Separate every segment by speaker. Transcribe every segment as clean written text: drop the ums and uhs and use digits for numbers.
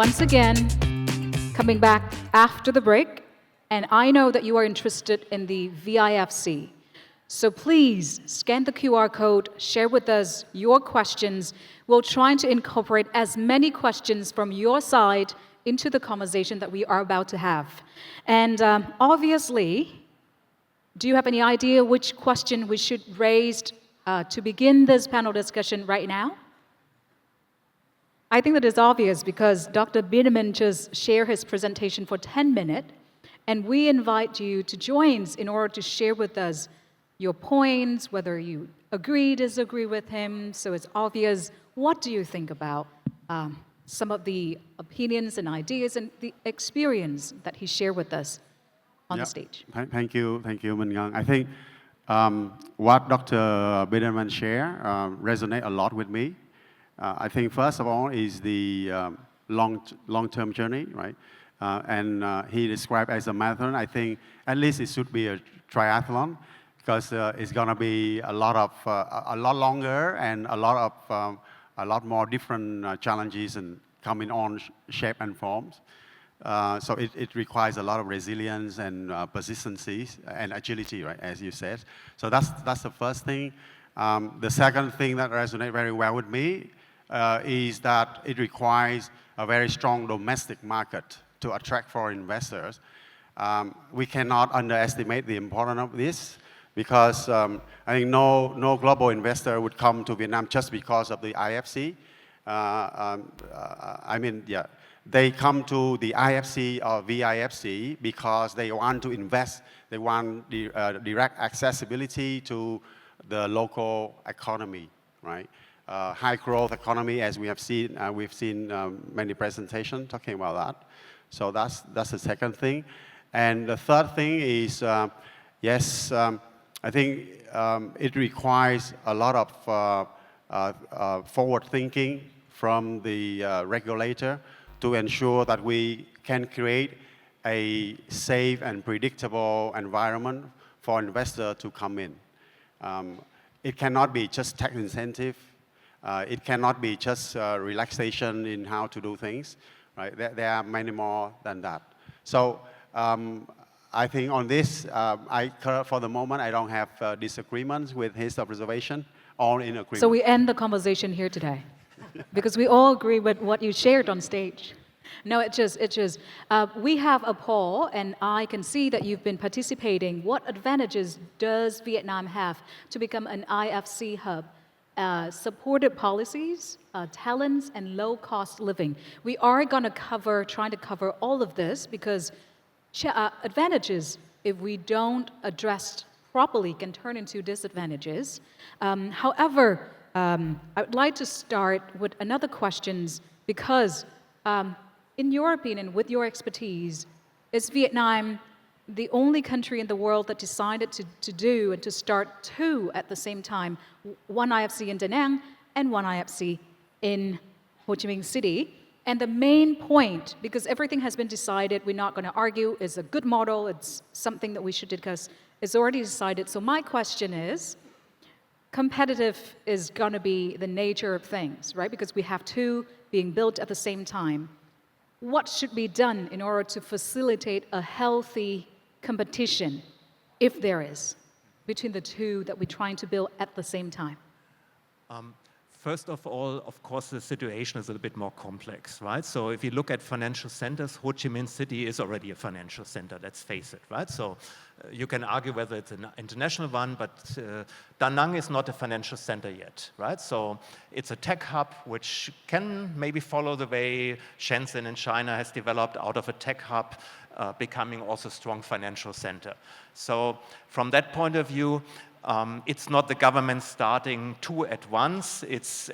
Speaker 1: once again, coming back after the break, and I know that you are interested in the VIFC. So please scan the QR code, share with us your questions. We'll try to incorporate as many questions from your side into the conversation that we are about to have. And obviously, do you have any idea which question we should raise to begin this panel discussion right now? I think that is obvious because Dr. Biederman just shared his presentation for 10 minutes, and we invite you to join in order to share with us your points, whether you agree, disagree with him. So it's obvious. What do you think about some of the opinions and ideas and the experience that he shared with us on the stage?
Speaker 2: Thank you, Minh Ngang. I think what Dr. Biederman shared resonate a lot with me. I think first of all is the long-term journey, right? And he described as a marathon. I think at least it should be a triathlon because it's going to be a lot longer and a lot more different challenges and coming on shape and forms. So it requires a lot of resilience and persistency and agility, right? As you said. So that's the first thing. The second thing that resonates very well with me is that it requires a very strong domestic market to attract foreign investors. We cannot underestimate the importance of this because I think no global investor would come to Vietnam just because of the IFC. They come to the IFC or VIFC because they want to invest. They want direct accessibility to the local economy, right? High growth economy, as we have seen, we've seen many presentations talking about that. So that's the second thing. And the third thing is, I think it requires a lot of forward thinking from the regulator to ensure that we can create a safe and predictable environment for investors to come in. It cannot be just tax incentive. It cannot be just relaxation in how to do things, right? There are many more than that. So I think on this, for the moment, I don't have disagreements with his observation, all in agreement.
Speaker 1: So we end the conversation here today, because we all agree with what you shared on stage. No, it's just we have a poll, and I can see that you've been participating. What advantages does Vietnam have to become an IFC hub? Supported policies, talents, and low-cost living. We are going to trying to cover all of this because advantages, if we don't address properly, can turn into disadvantages. However, I would like to start with another question because, in your opinion, with your expertise, is Vietnam the only country in the world that decided to do and to start two at the same time, one IFC in Da Nang and one IFC in Ho Chi Minh City? And the main point, because everything has been decided, we're not going to argue, is a good model, it's something that we should discuss, it's already decided. So my question is, competitive is going to be the nature of things, right? Because we have two being built at the same time. What should be done in order to facilitate a healthy competition, if there is, between the two that we're trying to build at the same time?
Speaker 3: First of all, of course, the situation is a little bit more complex, right? So if you look at financial centers, Ho Chi Minh City is already a financial center, let's face it, right? So you can argue whether it's an international one, but Da Nang is not a financial center yet, right? So it's a tech hub which can maybe follow the way Shenzhen in China has developed out of a tech hub, becoming also a strong financial center. So from that point of view, it's not the government starting two at once. It's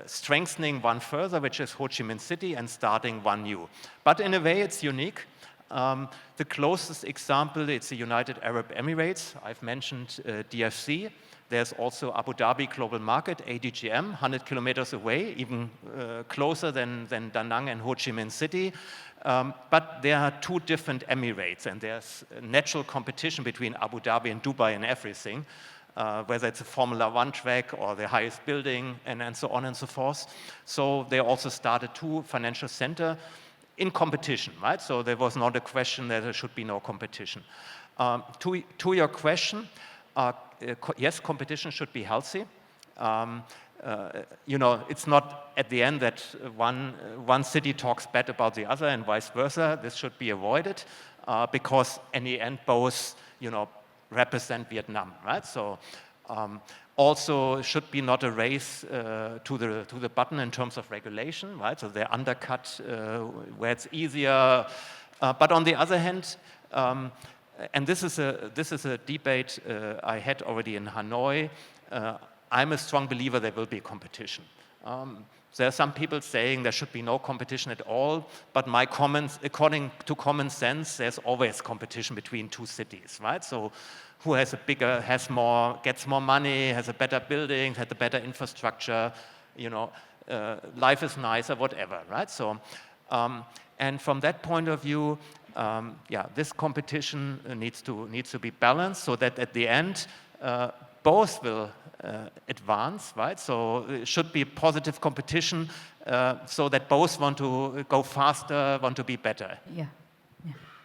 Speaker 3: strengthening one further, which is Ho Chi Minh City, and starting one new. But in a way, it's unique. The closest example, it's the United Arab Emirates. I've mentioned DFC. There's also Abu Dhabi Global Market, ADGM, 100 kilometers away, even closer than Da Nang and Ho Chi Minh City. But there are two different Emirates, and there's natural competition between Abu Dhabi and Dubai and everything. whether it's a Formula One track or the highest building, and so on and so forth. So they also started 2 financial center in competition, right? So there was not a question that there should be no competition. To your question, yes, competition should be healthy. It's not at the end that one city talks bad about the other and vice versa. This should be avoided because in the end, both, represent Vietnam, right? So also should be not a race to the button in terms of regulation, right? So they undercut where it's easier. But on the other hand, and this is a debate I had already in Hanoi. I'm a strong believer there will be competition. There are some people saying there should be no competition at all, but my comments, according to common sense, there's always competition between 2 cities, right? So who has a bigger, has more, gets more money, has a better building, has a better infrastructure, life is nicer, whatever, right? So, and from that point of view, this competition needs to be balanced so that at the end, both will advance, right? So it should be positive competition so that both want to go faster, want to be better.
Speaker 1: Yeah.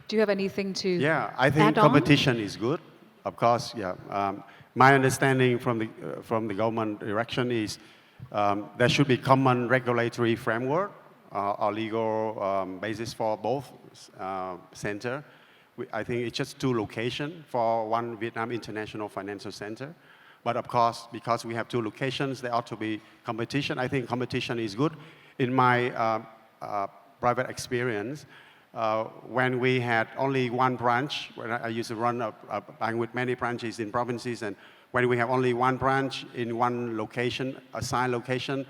Speaker 1: Do you have anything to
Speaker 2: I think
Speaker 1: add on?
Speaker 2: competition is good. Of course, my understanding from the government direction is there should be common regulatory framework or legal basis for both center. I think it's just 2 locations for one Vietnam International Financial Center. But of course, because we have 2 locations, there ought to be competition. I think competition is good. In my private experience, when we had only 1 branch, when I used to run a bank with many branches in provinces, and when we have only 1 branch in 1 location, assigned location,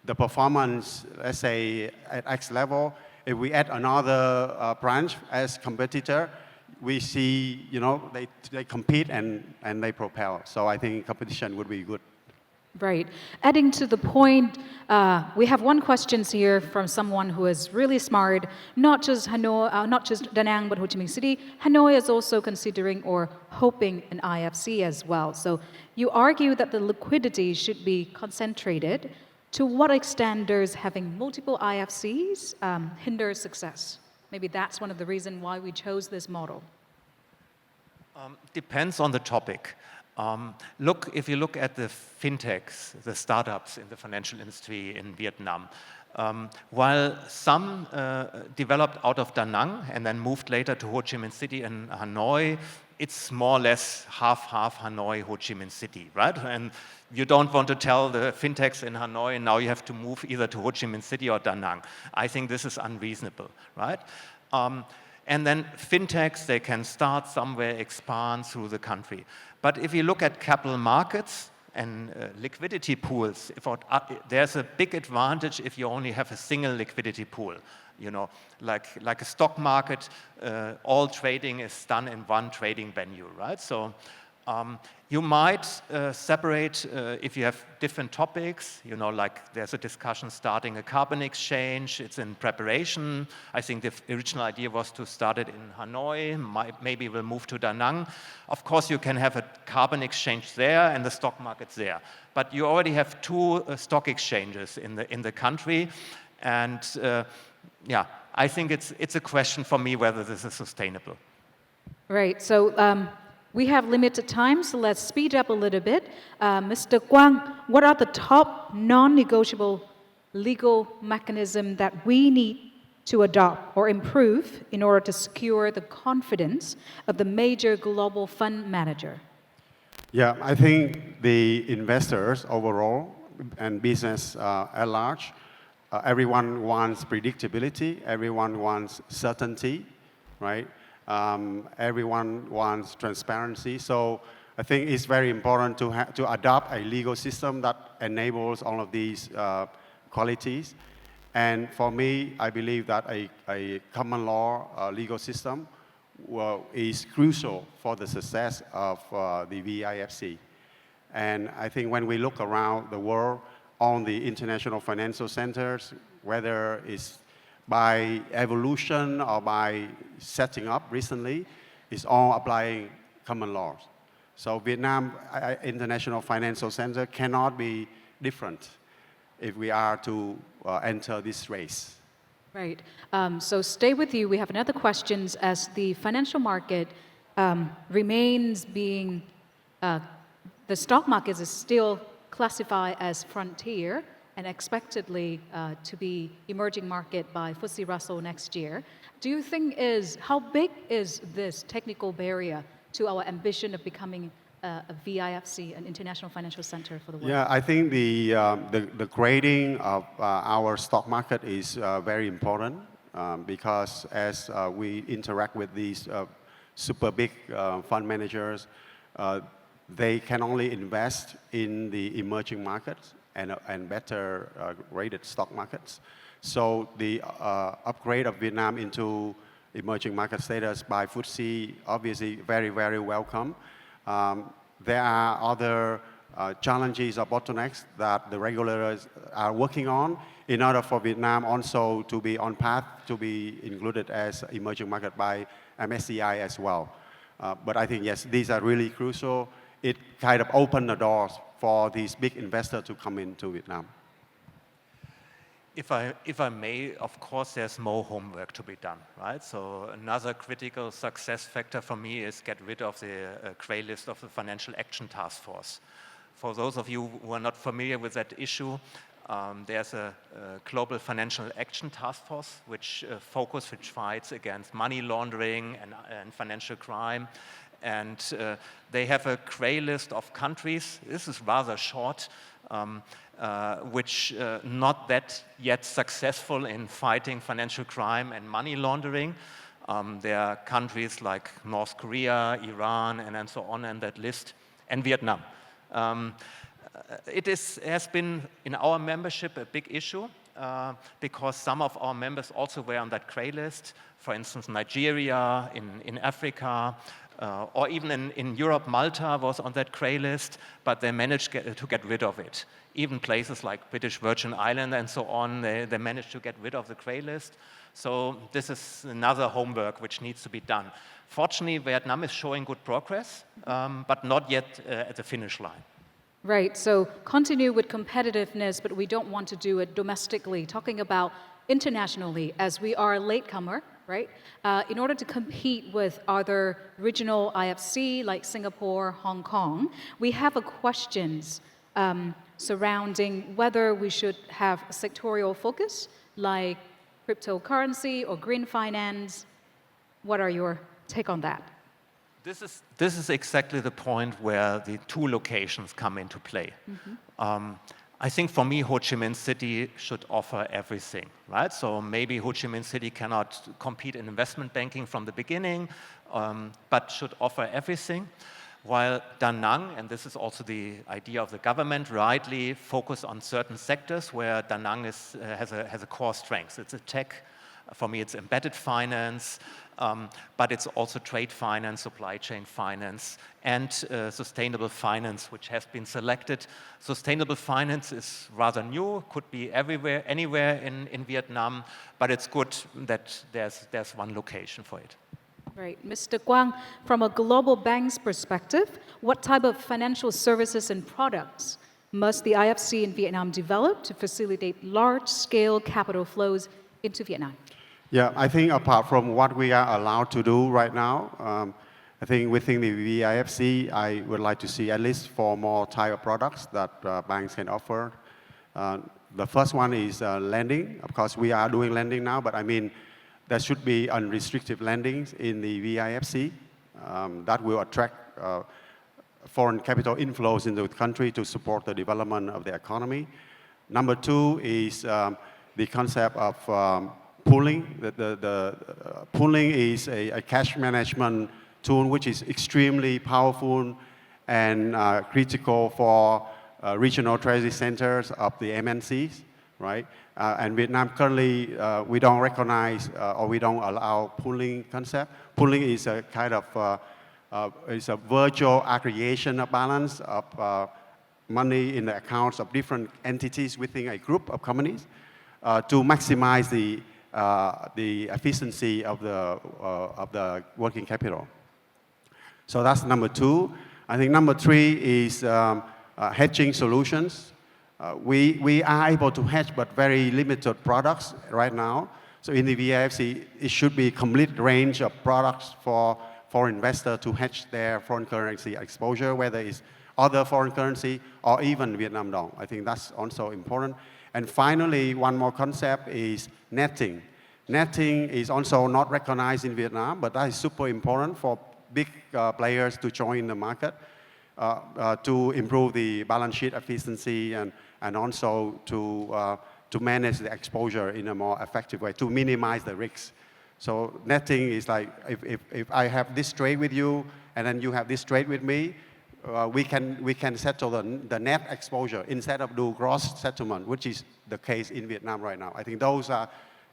Speaker 2: the performance, let's say at X level, if we add another branch as competitor, we see, they compete and they propel. So I think competition would be good.
Speaker 1: Right. Adding to the point, we have 1 question here from someone who is really smart. Not just Hanoi, not just Da Nang, but Ho Chi Minh City. Hanoi is also considering or hoping an IFC as well. So you argue that the liquidity should be concentrated. To what extent does having multiple IFCs hinder success? Maybe that's one of the reasons why we chose this model.
Speaker 3: Depends on the topic. If you look at the fintechs, the startups in the financial industry in Vietnam, while some developed out of Da Nang and then moved later to Ho Chi Minh City and Hanoi, it's more or less half Hanoi, Ho Chi Minh City, right? And you don't want to tell the fintechs in Hanoi, now you have to move either to Ho Chi Minh City or Da Nang. I think this is unreasonable, right? And then fintechs, they can start somewhere, expand through the country. But if you look at capital markets and liquidity pools, there's a big advantage if you only have a single liquidity pool. Like a stock market, all trading is done in 1 trading venue, right? So you might separate if you have different topics, like there's a discussion starting a carbon exchange, it's in preparation. I think the original idea was to start it in Hanoi, maybe we'll move to Da Nang. Of course, you can have a carbon exchange there and the stock markets there. But you already have 2 stock exchanges in the country. And I think it's a question for me whether this is sustainable.
Speaker 1: Right. So we have limited time, so let's speed up a little bit. Mr. Quang, what are the top non-negotiable legal mechanisms that we need to adopt or improve in order to secure the confidence of the major global fund manager?
Speaker 2: I think the investors overall and business at large, everyone wants predictability, everyone wants certainty, right? Everyone wants transparency. So I think it's very important to adopt a legal system that enables all of these qualities. And for me, I believe that a common law legal system is crucial for the success of the VIFC. And I think when we look around the world on the international financial centers, whether it's by evolution or by setting up recently, is all applying common laws. So Vietnam International Financial Center cannot be different if we are to enter this race.
Speaker 1: Right. So stay with you. We have another question. As the financial market remains being, the stock market is still classified as frontier and expectedly to be emerging market by FTSE Russell next year. Do you think how big is this technical barrier to our ambition of becoming a VIFC, an international financial center for the world?
Speaker 2: Yeah, I think the grading of our stock market is very important because as we interact with these super big fund managers, they can only invest in the emerging markets and better rated stock markets. So the upgrade of Vietnam into emerging market status by FTSE, obviously very, very welcome. There are other challenges or bottlenecks that the regulators are working on in order for Vietnam also to be on path to be included as emerging market by MSCI as well. But I think, yes, these are really crucial. It kind of opened the doors for these big investors to come into Vietnam.
Speaker 3: If I may, of course, there's more homework to be done, right? So another critical success factor for me is get rid of the gray list of the Financial Action Task Force. For those of you who are not familiar with that issue, there's a global financial action task force which fights against money laundering and financial crime. And they have a gray list of countries. This is rather short. Which not that yet successful in fighting financial crime and money laundering. There are countries like North Korea, Iran, and so on in that list, and Vietnam. It has been in our membership a big issue because some of our members also were on that gray list. For instance, Nigeria, in Africa, or even in Europe, Malta was on that gray list, but they managed to get rid of it. Even places like British Virgin Islands and so on, they managed to get rid of the gray list. So this is another homework which needs to be done. Fortunately, Vietnam is showing good progress, but not yet at the finish line.
Speaker 1: Right, so continue with competitiveness, but we don't want to do it domestically. Talking about internationally, as we are a latecomer, right? In order to compete with other regional IFC like Singapore, Hong Kong, we have a questions surrounding whether we should have a sectorial focus like cryptocurrency or green finance. What are your take on that?
Speaker 3: This is exactly the point where the two locations come into play. Mm-hmm. I think for me, Ho Chi Minh City should offer everything, right? So maybe Ho Chi Minh City cannot compete in investment banking from the beginning, but should offer everything. While Da Nang, and this is also the idea of the government, rightly focus on certain sectors where Da Nang has a core strength. It's a tech. For me, it's embedded finance, but it's also trade finance, supply chain finance, and sustainable finance, which has been selected. Sustainable finance is rather new, could be everywhere, anywhere in Vietnam, but it's good that there's one location for it.
Speaker 1: Right. Mr. Quang, from a global bank's perspective, what type of financial services and products must the IFC in Vietnam develop to facilitate large-scale capital flows into Vietnam?
Speaker 2: Yeah, I think apart from what we are allowed to do right now, I think within the VIFC, I would like to see at least 4 more type of products that banks can offer. The first one is lending. Of course, we are doing lending now, but I mean, there should be unrestricted lending in the VIFC that will attract foreign capital inflows into the country to support the development of the economy. Number 2 is the concept of pooling. The pooling is a cash management tool which is extremely powerful and critical for regional treasury centers of the MNCs, right? And Vietnam currently, we don't recognize or we don't allow pooling concept. Pooling is a kind of, it's a virtual aggregation of balance of money in the accounts of different entities within a group of companies to maximize the efficiency of the working capital. So that's number 2. I think number 3 is hedging solutions. We are able to hedge, but very limited products right now. So in the VIFC, it should be a complete range of products for investors to hedge their foreign currency exposure, whether it's other foreign currency or even Vietnam dong. I think that's also important. And finally, one more concept is netting. Netting is also not recognized in Vietnam, but that is super important for big players to join the market to improve the balance sheet efficiency and also to manage the exposure in a more effective way, to minimize the risks. So netting is like, if I have this trade with you, and then you have this trade with me, we can settle the net exposure instead of do gross settlement, which is the case in Vietnam right now. I think those are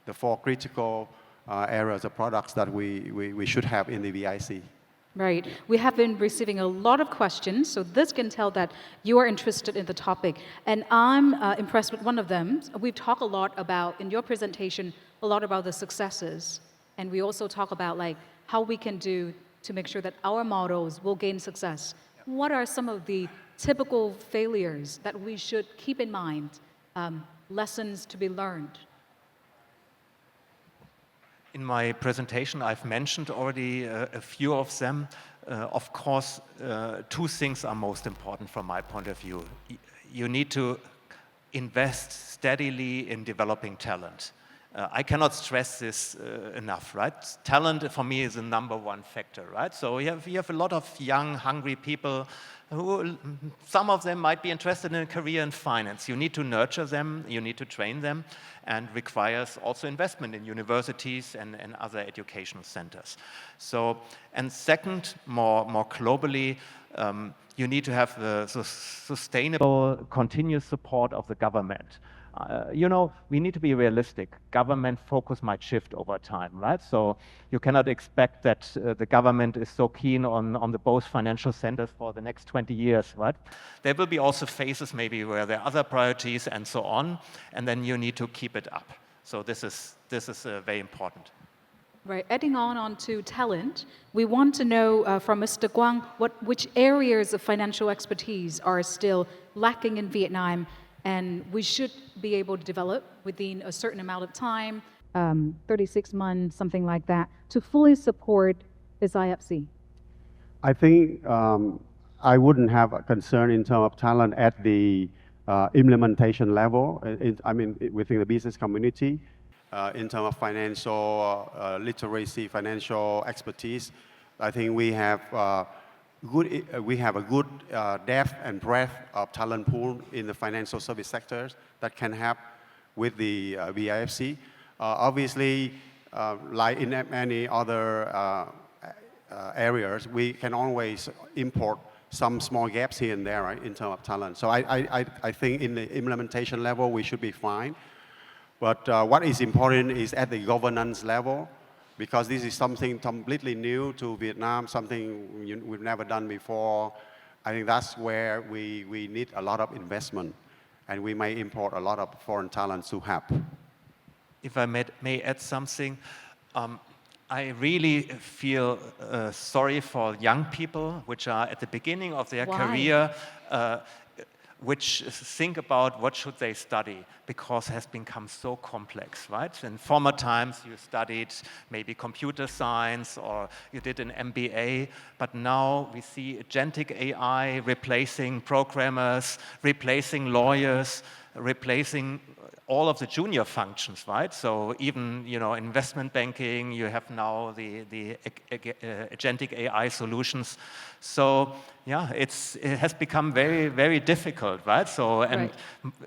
Speaker 2: the 4 critical areas of products that we should have in the VIC.
Speaker 1: Right. We have been receiving a lot of questions, so this can tell that you are interested in the topic. And I'm impressed with one of them. We've talked a lot about, in your presentation, a lot about the successes. And we also talk about like how we can do to make sure that our models will gain success. What are some of the typical failures that we should keep in mind, lessons to be learned?
Speaker 3: In my presentation, I've mentioned already a few of them. Of course, 2 things are most important from my point of view. You need to invest steadily in developing talent. I cannot stress this enough, right? Talent for me is the #1 factor, right? So you have a lot of young, hungry people who, some of them might be interested in a career in finance. You need to nurture them, you need to train them, and requires also investment in universities and other educational centers. So, and second, more globally, you need to have the sustainable, continuous support of the government. You know, we need to be realistic. Government focus might shift over time, right? So you cannot expect that the government is so keen on the both financial centers for the next 20 years, right? There will be also phases maybe where there are other priorities and so on, and then you need to keep it up. So this is very important.
Speaker 1: Right. Adding on to talent, we want to know from Mr. Quang which areas of financial expertise are still lacking in Vietnam, and we should be able to develop within a certain amount of time, 36 months, something like that, to fully support this IFC.
Speaker 2: I think I wouldn't have a concern in terms of talent at the implementation level. Within the business community, in terms of financial literacy, financial expertise, I think we have a good depth and breadth of talent pool in the financial service sectors that can help with the VIFC. Obviously, like in many other areas, we can always import some small gaps here and there, right, in terms of talent. So I think in the implementation level, we should be fine. But what is important is at the governance level, because this is something completely new to Vietnam, something we've never done before. I think that's where we need a lot of investment, and we may import a lot of foreign talent to help.
Speaker 3: If I may add something, I really feel sorry for young people which are at the beginning of their career, which think about what should they study, because it has become so complex, right? In former times you studied maybe computer science or you did an MBA, but now we see agentic AI replacing programmers, replacing lawyers, replacing all of the junior functions, right? So even, you know, investment banking, you have now the agentic AI solutions. So yeah, it has become very, very difficult, right? So, and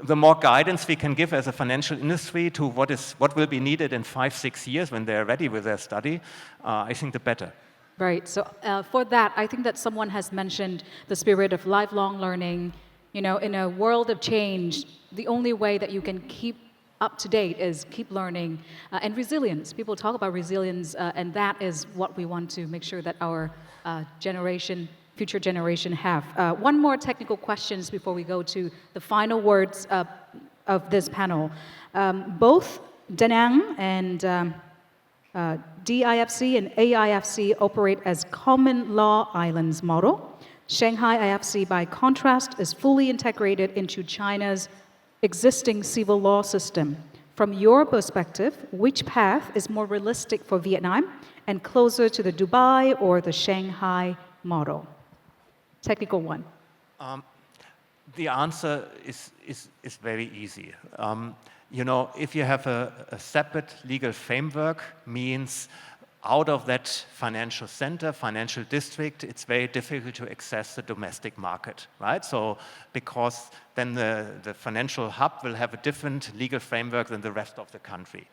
Speaker 3: the more guidance we can give as a financial industry to what will be needed in 5-6 years when they're ready with their study, I think the better.
Speaker 1: Right. So for that, I think that someone has mentioned the spirit of lifelong learning. You know, in a world of change, the only way that you can keep up to date is keep learning, and resilience. People talk about resilience, and that is what we want to make sure that our future generation have. One more technical questions before we go to the final words of this panel. Both Da Nang and DIFC and AIFC operate as common law islands model. Shanghai IFC, by contrast, is fully integrated into China's existing civil law system. From your perspective, which path is more realistic for Vietnam and closer to the Dubai or the Shanghai model? Technical one.
Speaker 3: The answer is very easy. You know, if you have a separate legal framework, means out of that financial center, financial district, it's very difficult to access the domestic market, right? So, because then the financial hub will have a different legal framework than the rest of the country.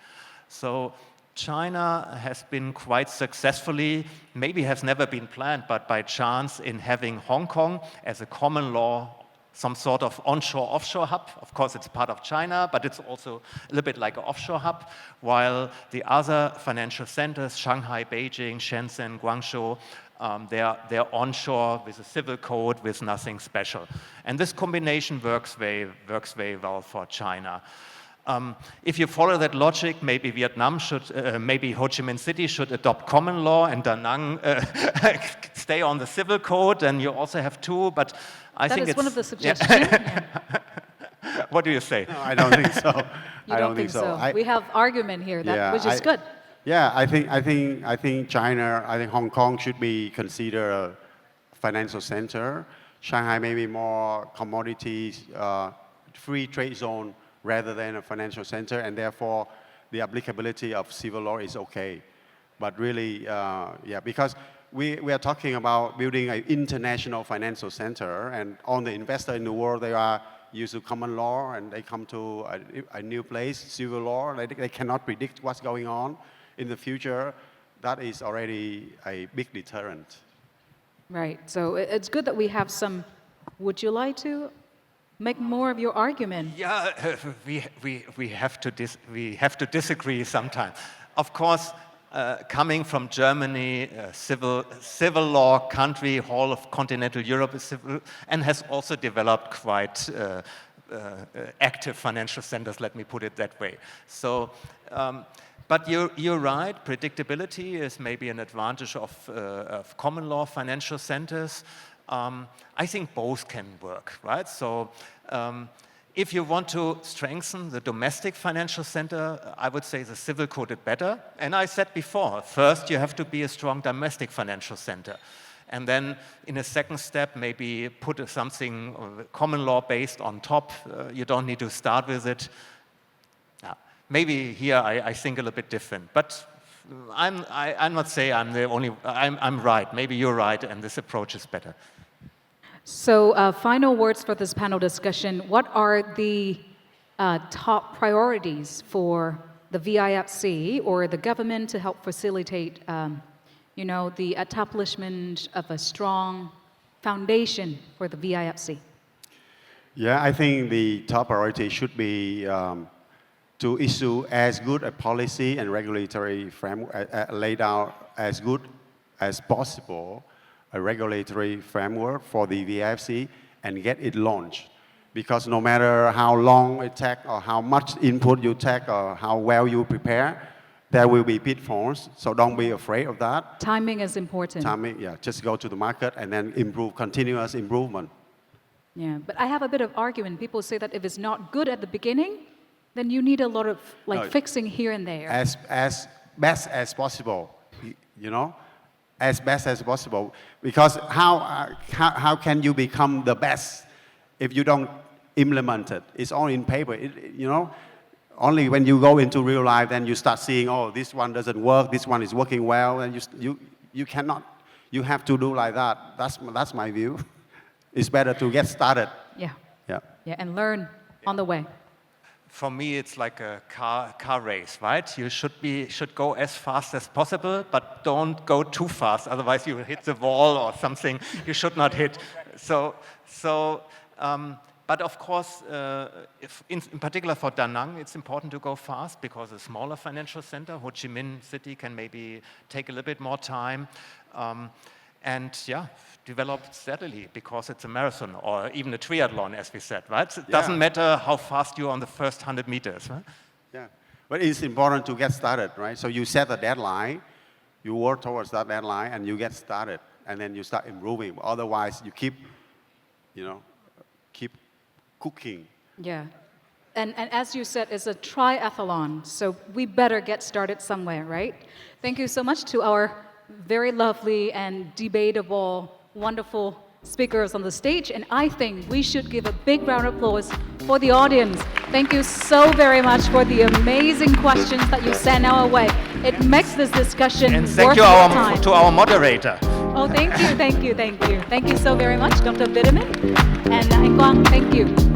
Speaker 3: So, China has been quite successfully, maybe has never been planned, but by chance in having Hong Kong as a common law, some sort of onshore, offshore hub. Of course, it's part of China, but it's also a little bit like an offshore hub, while the other financial centers, Shanghai, Beijing, Shenzhen, Guangzhou, they're onshore with a civil code, with nothing special. And this combination works very well for China. If you follow that logic, maybe Vietnam should, maybe Ho Chi Minh City should adopt common law and Da Nang stay on the civil code, and you also have two, but I think it's...
Speaker 1: That is one of the suggestions. Yeah.
Speaker 3: What do you say?
Speaker 2: No, I don't think so.
Speaker 1: You don't think so? We have argument here, which is good.
Speaker 2: Yeah, I think China, I think Hong Kong should be considered a financial center. Shanghai maybe more commodities, free trade zone rather than a financial center, and therefore the applicability of civil law is okay. But really, yeah, because we are talking about building an international financial center, and all the investors in the world, they are used to common law, and they come to a new place, civil law, they cannot predict what's going on in the future. That is already a big deterrent.
Speaker 1: Right, so it's good that we have some. Would you like to make more of your argument?
Speaker 3: Yeah, we have to disagree sometimes. Of course, coming from Germany, civil law country, whole of continental Europe is civil, and has also developed quite active financial centers. Let me put it that way. So. But you're right, predictability is maybe an advantage of common law financial centers. I think both can work, right? So if you want to strengthen the domestic financial center, I would say the civil code is better. And I said before, first you have to be a strong domestic financial center. And then in a second step, maybe put something common law based on top. You don't need to start with it. Maybe here I think a little bit different, but I'm not saying I'm the only. I'm right. Maybe you're right, and this approach is better.
Speaker 1: So, final words for this panel discussion. What are the top priorities for the VIFC or the government to help facilitate, the establishment of a strong foundation for the VIFC?
Speaker 2: Yeah, I think the top priority should be to issue as good a policy and regulatory framework, laid out as good as possible, a regulatory framework for the VIFC and get it launched. Because no matter how long it takes or how much input you take or how well you prepare, there will be pitfalls, so don't be afraid of that.
Speaker 1: Timing is important.
Speaker 2: Timing, yeah, just go to the market and then improve, continuous improvement.
Speaker 1: Yeah, but I have a bit of argument. People say that if it's not good at the beginning, then you need a lot of fixing here and there.
Speaker 2: As best as possible, as best as possible. Because how can you become the best if you don't implement it? It's all in paper, Only when you go into real life, then you start seeing, oh, this one doesn't work, this one is working well, and you cannot. You have to do like that. That's my view. It's better to get started.
Speaker 1: Yeah.
Speaker 2: Yeah.
Speaker 1: Yeah, and learn on the way.
Speaker 3: For me, it's like a car race, right? You should go as fast as possible, but don't go too fast. Otherwise, you will hit the wall or something you should not hit. But of course, in particular for Da Nang, it's important to go fast because a smaller financial center, Ho Chi Minh City, can maybe take a little bit more time. And yeah, develop steadily because it's a marathon or even a triathlon, as we said, right? It doesn't matter how fast you're on the first 100 meters, right?
Speaker 2: Yeah, but it's important to get started, right? So you set a deadline, you work towards that deadline, and you get started. and then you start improving. Otherwise, you keep, keep cooking.
Speaker 1: Yeah. And as you said, it's a triathlon, so we better get started somewhere, right? Thank you so much to our very lovely and debatable, wonderful speakers on the stage, and I think we should give a big round of applause for the audience. Thank you so very much for the amazing questions that you sent our way. It makes this discussion
Speaker 3: And
Speaker 1: worth
Speaker 3: thank you
Speaker 1: your time.
Speaker 3: to our moderator.
Speaker 1: Oh, thank you. Thank you so very much, Dr. Biderman and Anh Quang. Thank you.